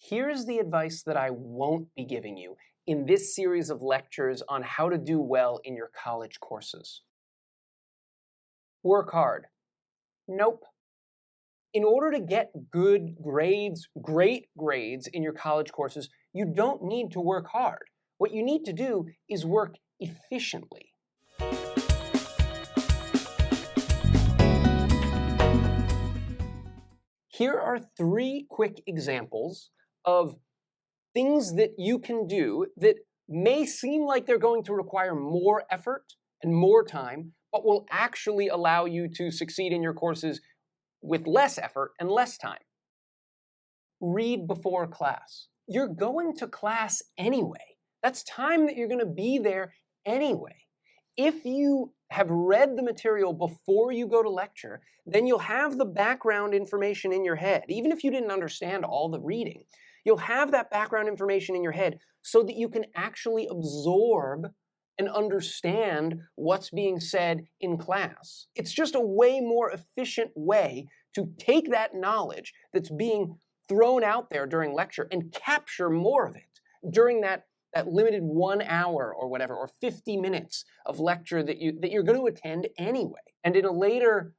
Here's the advice that I won't be giving you in this series of lectures on how to do well in your college courses. Work hard. Nope. In order to get good grades, great grades in your college courses, you don't need to work hard. What you need to do is work efficiently. Here are 3 quick examples of things that you can do that may seem like they're going to require more effort and more time, but will actually allow you to succeed in your courses with less effort and less time. Read before class. You're going to class anyway. That's time that you're going to be there anyway. If you have read the material before you go to lecture, then you'll have the background information in your head. Even if you didn't understand all the reading, you'll have that background information in your head so that you can actually absorb and understand what's being said in class. It's just a way more efficient way to take that knowledge that's being thrown out there during lecture and capture more of it during that limited 1 hour or whatever, or 50 minutes of lecture that you're going to attend anyway. And in a later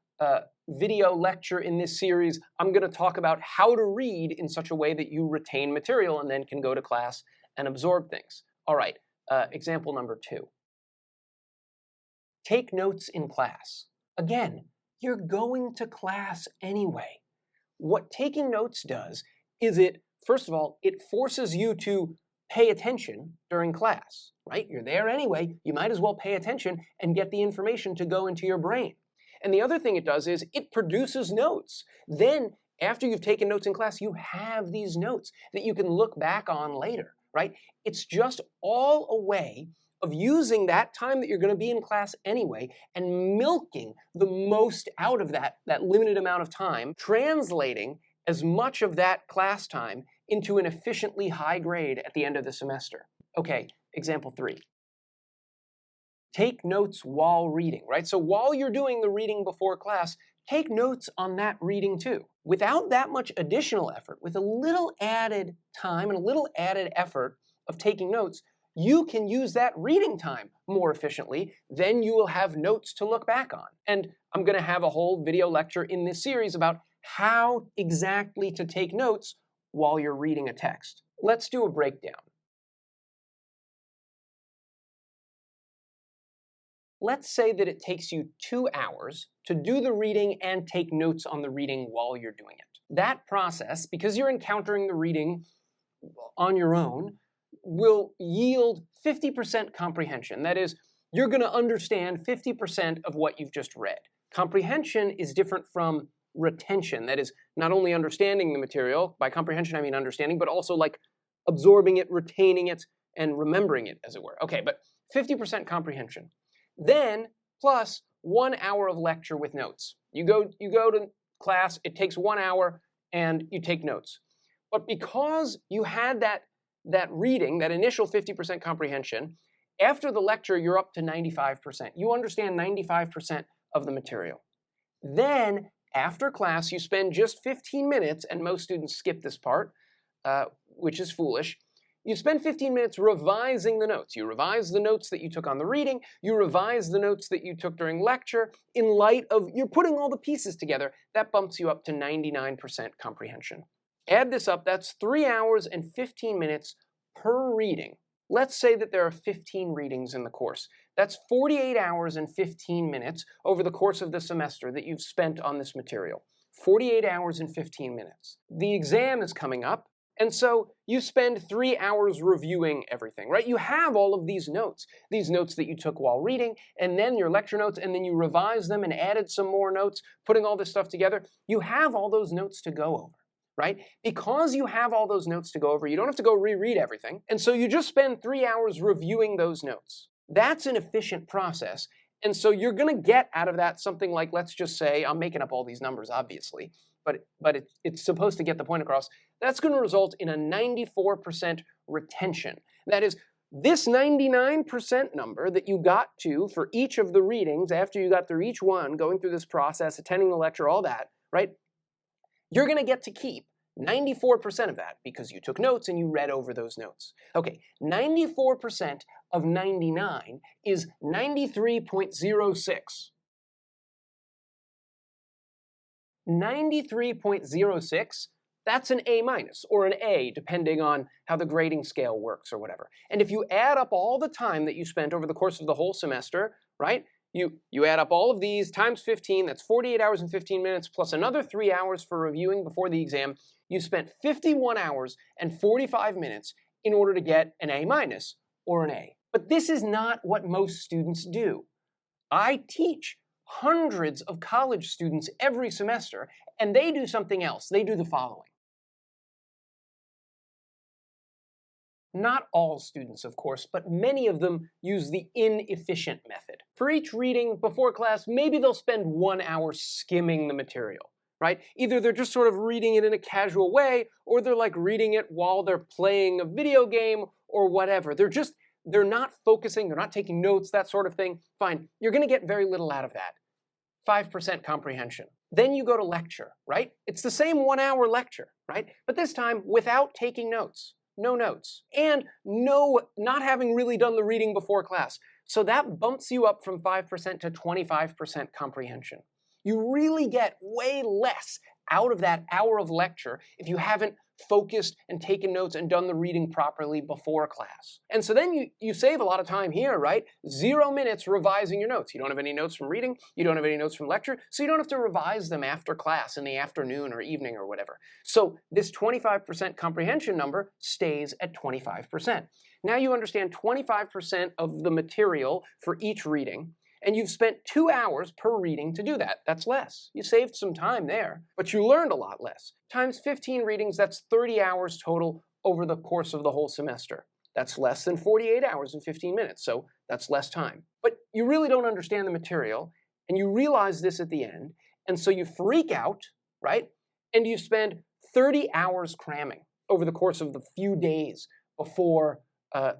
video lecture in this series, I'm going to talk about how to read in such a way that you retain material and then can go to class and absorb things. All right, example number 2. Take notes in class. Again, you're going to class anyway. What taking notes does is first of all, it forces you to pay attention during class, right? You're there anyway, you might as well pay attention and get the information to go into your brain. And the other thing it does is it produces notes. Then, after you've taken notes in class, you have these notes that you can look back on later, right? It's just all a way of using that time that you're going to be in class anyway and milking the most out of that limited amount of time, translating as much of that class time into an efficiently high grade at the end of the semester. Okay, example 3. Take notes while reading, right? So while you're doing the reading before class, take notes on that reading too. Without that much additional effort, with a little added time and a little added effort of taking notes, you can use that reading time more efficiently. Then you will have notes to look back on. And I'm going to have a whole video lecture in this series about how exactly to take notes while you're reading a text. Let's do a breakdown. Let's say that it takes you 2 hours to do the reading and take notes on the reading while you're doing it. That process, because you're encountering the reading on your own, will yield 50% comprehension. That is, you're going to understand 50% of what you've just read. Comprehension is different from retention. That is, not only understanding the material, by comprehension I mean understanding, but also like absorbing it, retaining it, and remembering it, as it were. Okay, but 50% comprehension. Then, plus 1 hour of lecture with notes. You go to class, it takes 1 hour, and you take notes. But because you had that reading, that initial 50% comprehension, after the lecture, you're up to 95%. You understand 95% of the material. Then, after class, you spend just 15 minutes, and most students skip this part, which is foolish. You spend 15 minutes revising the notes. You revise the notes that you took on the reading. You revise the notes that you took during lecture. In light of, you're putting all the pieces together. That bumps you up to 99% comprehension. Add this up, that's 3 hours and 15 minutes per reading. Let's say that there are 15 readings in the course. That's 48 hours and 15 minutes over the course of the semester that you've spent on this material. 48 hours and 15 minutes. The exam is coming up, and so you spend 3 hours reviewing everything, right? You have all of these notes that you took while reading, and then your lecture notes, and then you revise them and added some more notes, putting all this stuff together. You have all those notes to go over. Right? Because you have all those notes to go over, you don't have to go reread everything. And so you just spend 3 hours reviewing those notes. That's an efficient process. And so you're going to get out of that something like, let's just say, I'm making up all these numbers, obviously, but it's supposed to get the point across. That's going to result in a 94% retention. That is, this 99% number that you got to for each of the readings after you got through each one, going through this process, attending the lecture, all that, right? You're going to get to keep 94% of that, because you took notes and you read over those notes. Okay, 94% of 99 is 93.06. 93.06, that's an A minus or an A, depending on how the grading scale works or whatever. And if you add up all the time that you spent over the course of the whole semester, right? You add up all of these times 15, that's 48 hours and 15 minutes, plus another 3 hours for reviewing before the exam. You spent 51 hours and 45 minutes in order to get an A minus or an A. But this is not what most students do. I teach hundreds of college students every semester, and they do something else. They do the following. Not all students, of course, but many of them use the inefficient method. For each reading before class, maybe they'll spend 1 hour skimming the material, right? Either they're just sort of reading it in a casual way, or they're like reading it while they're playing a video game or whatever. They're not focusing, they're not taking notes, that sort of thing. Fine, you're gonna get very little out of that. 5% comprehension. Then you go to lecture, right? It's the same 1 hour lecture, right? But this time without taking notes. No notes, and not having really done the reading before class. So that bumps you up from 5% to 25% comprehension. You really get way less out of that hour of lecture if you haven't focused and taken notes and done the reading properly before class. And so then you save a lot of time here, right? 0 minutes revising your notes. You don't have any notes from reading, you don't have any notes from lecture, so you don't have to revise them after class in the afternoon or evening or whatever. So this 25% comprehension number stays at 25%. Now you understand 25% of the material for each reading, and you've spent 2 hours per reading to do that. That's less. You saved some time there, but you learned a lot less. Times 15 readings, that's 30 hours total over the course of the whole semester. That's less than 48 hours and 15 minutes, so that's less time. But you really don't understand the material, and you realize this at the end, and so you freak out, right? And you spend 30 hours cramming over the course of the few days before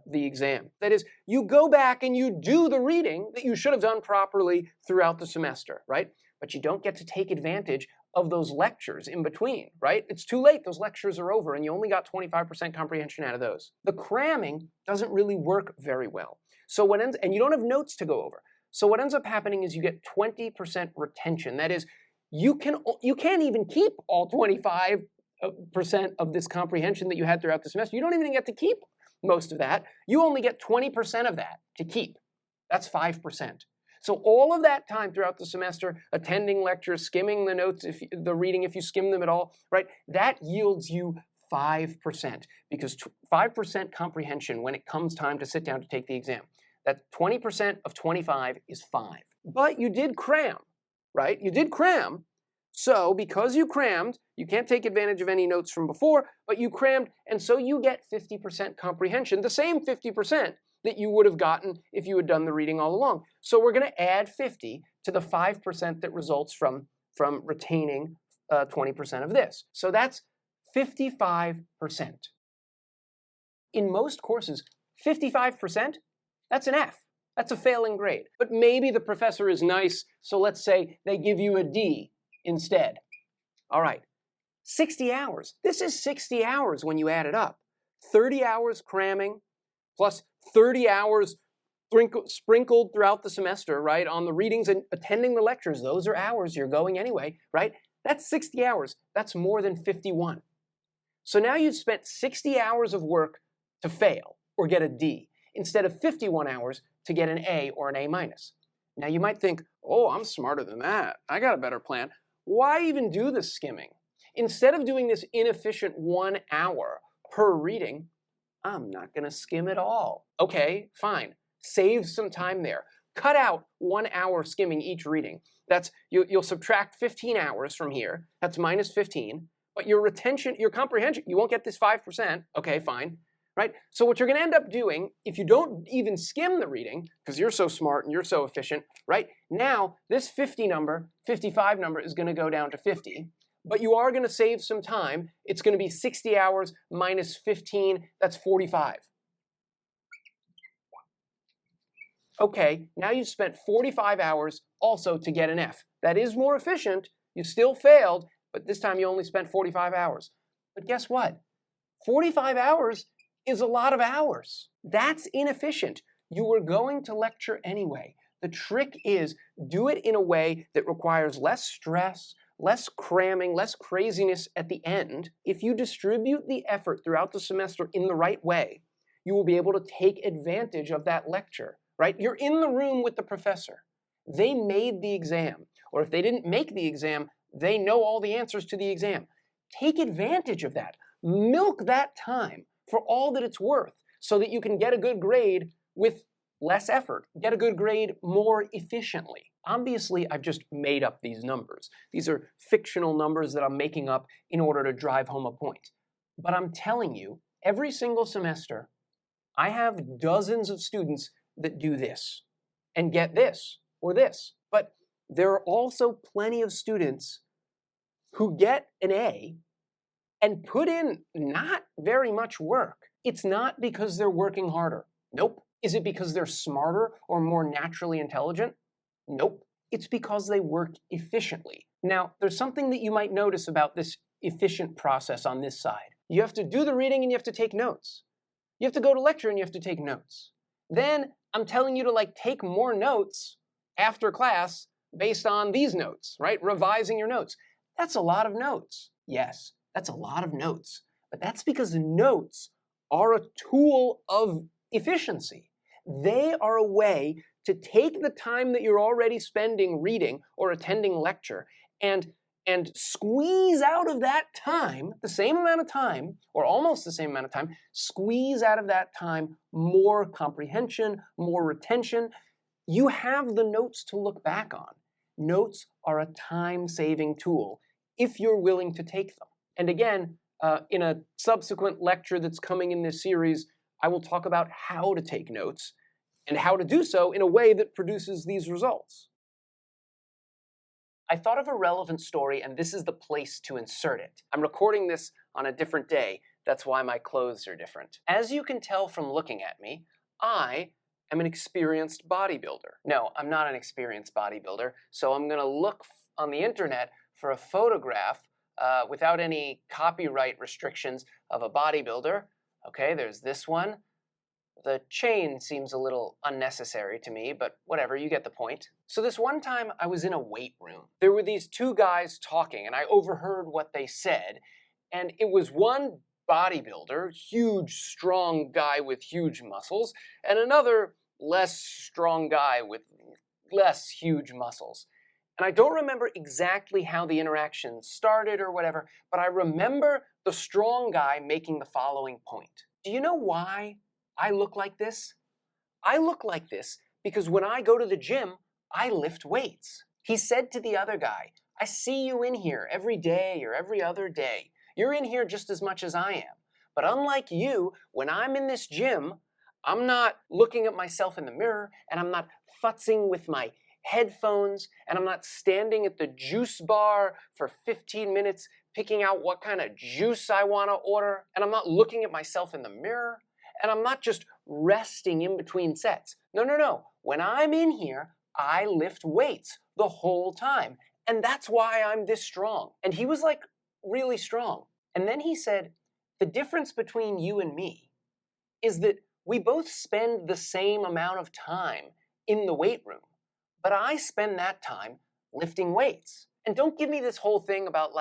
the exam. That is, you go back and you do the reading that you should have done properly throughout the semester, right? But you don't get to take advantage of those lectures in between, right? It's too late, those lectures are over, and you only got 25% comprehension out of those. The cramming doesn't really work very well. So and you don't have notes to go over. So what ends up happening is you get 20% retention. That is, you can't even keep all 25% of this comprehension that you had throughout the semester. You don't even get to keep most of that. You only get 20% of that to keep. That's 5%. So all of that time throughout the semester, attending lectures, skimming the notes, the reading, if you skim them at all, right, that yields you 5%, because 5% comprehension when it comes time to sit down to take the exam. That 20% of 25 is 5. But you did cram, right? You did cram. So because you crammed, you can't take advantage of any notes from before, but you crammed, and so you get 50% comprehension, the same 50% that you would have gotten if you had done the reading all along. So we're going to add 50 to the 5% that results from retaining 20% of this. So that's 55%. In most courses, 55%, that's an F. That's a failing grade. But maybe the professor is nice, so let's say they give you a D instead. All right, 60 hours. This is 60 hours when you add it up. 30 hours cramming plus 30 hours sprinkled throughout the semester, right, on the readings and attending the lectures. Those are hours you're going anyway, right? That's 60 hours. That's more than 51. So now you've spent 60 hours of work to fail or get a D instead of 51 hours to get an A or an A minus. Now you might think, oh, I'm smarter than that. I got a better plan. Why even do the skimming? Instead of doing this inefficient 1 hour per reading, I'm not going to skim at all. Okay, fine. Save some time there. Cut out 1 hour skimming each reading. That's you'll subtract 15 hours from here. That's minus 15. But your retention, your comprehension, you won't get this 5%. Okay, fine. Right? So what you're going to end up doing, if you don't even skim the reading, because you're so smart and you're so efficient, right? Now, this 55 number is going to go down to 50, but you are going to save some time. It's going to be 60 hours minus 15, that's 45. Okay, now you've spent 45 hours also to get an F. That is more efficient. You still failed, but this time you only spent 45 hours. But guess what? 45 hours is a lot of hours. That's inefficient. You were going to lecture anyway. The trick is do it in a way that requires less stress, less cramming, less craziness at the end. If you distribute the effort throughout the semester in the right way, you will be able to take advantage of that lecture, right? You're in the room with the professor. They made the exam, or if they didn't make the exam, they know all the answers to the exam. Take advantage of that. Milk that time for all that it's worth so that you can get a good grade with less effort, get a good grade more efficiently. Obviously, I've just made up these numbers. These are fictional numbers that I'm making up in order to drive home a point. But I'm telling you, every single semester, I have dozens of students that do this and get this or this. But there are also plenty of students who get an A and put in not very much work. It's not because they're working harder. Nope. Is it because they're smarter or more naturally intelligent? Nope. It's because they work efficiently. Now, there's something that you might notice about this efficient process on this side. You have to do the reading and you have to take notes. You have to go to lecture and you have to take notes. Then I'm telling you to take more notes after class based on these notes, right? Revising your notes. That's a lot of notes. Yes, that's a lot of notes. But that's because notes are a tool of efficiency. They are a way to take the time that you're already spending reading or attending lecture and squeeze out of that time, the same amount of time, or almost the same amount of time, squeeze out of that time more comprehension, more retention. You have the notes to look back on. Notes are a time-saving tool if you're willing to take them. And again, in a subsequent lecture that's coming in this series, I will talk about how to take notes and how to do so in a way that produces these results. I thought of a relevant story, and this is the place to insert it. I'm recording this on a different day. That's why my clothes are different. As you can tell from looking at me, I am an experienced bodybuilder. No, I'm not an experienced bodybuilder, so I'm going to look on the internet for a photograph without any copyright restrictions of a bodybuilder. Okay, there's this one. The chain seems a little unnecessary to me, but whatever, you get the point. So this one time I was in a weight room. There were these two guys talking, and I overheard what they said, and it was one bodybuilder, huge, strong guy with huge muscles, and another less strong guy with less huge muscles. And I don't remember exactly how the interaction started or whatever, but I remember the strong guy making the following point. Do you know why I look like this? I look like this because when I go to the gym, I lift weights. He said to the other guy, I see you in here every day or every other day. You're in here just as much as I am. But unlike you, when I'm in this gym, I'm not looking at myself in the mirror and I'm not futzing with my headphones and I'm not standing at the juice bar for 15 minutes picking out what kind of juice I want to order, and I'm not looking at myself in the mirror, and I'm not just resting in between sets. No. When I'm in here, I lift weights the whole time, and that's why I'm this strong. And he was really strong. And then he said, the difference between you and me is that we both spend the same amount of time in the weight room, but I spend that time lifting weights. And don't give me this whole thing about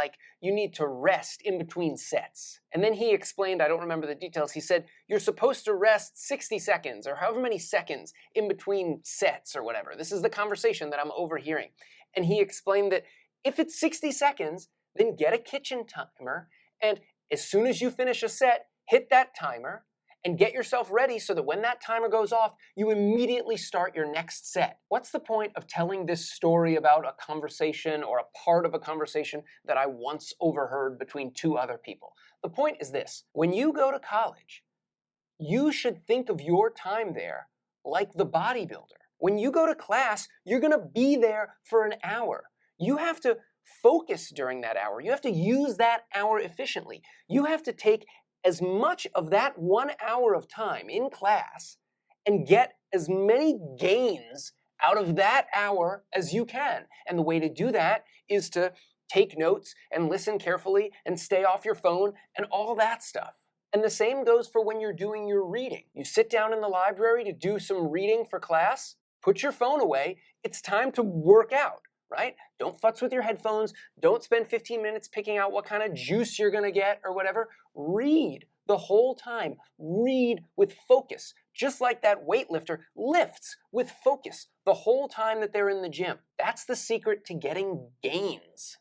you need to rest in between sets. And then he explained, I don't remember the details, he said, you're supposed to rest 60 seconds or however many seconds in between sets or whatever. This is the conversation that I'm overhearing. And he explained that if it's 60 seconds, then get a kitchen timer, and as soon as you finish a set, hit that timer, and get yourself ready so that when that timer goes off, you immediately start your next set. What's the point of telling this story about a conversation or a part of a conversation that I once overheard between two other people? The point is this: when you go to college, you should think of your time there like the bodybuilder. When you go to class, you're gonna be there for an hour. You have to focus during that hour. You have to use that hour efficiently. You have to take as much of that 1 hour of time in class and get as many gains out of that hour as you can. And the way to do that is to take notes and listen carefully and stay off your phone and all that stuff. And the same goes for when you're doing your reading. You sit down in the library to do some reading for class, put your phone away, it's time to work out, right? Don't futz with your headphones, don't spend 15 minutes picking out what kind of juice you're gonna get or whatever. Read the whole time. Read with focus, just like that weightlifter lifts with focus the whole time that they're in the gym. That's the secret to getting gains.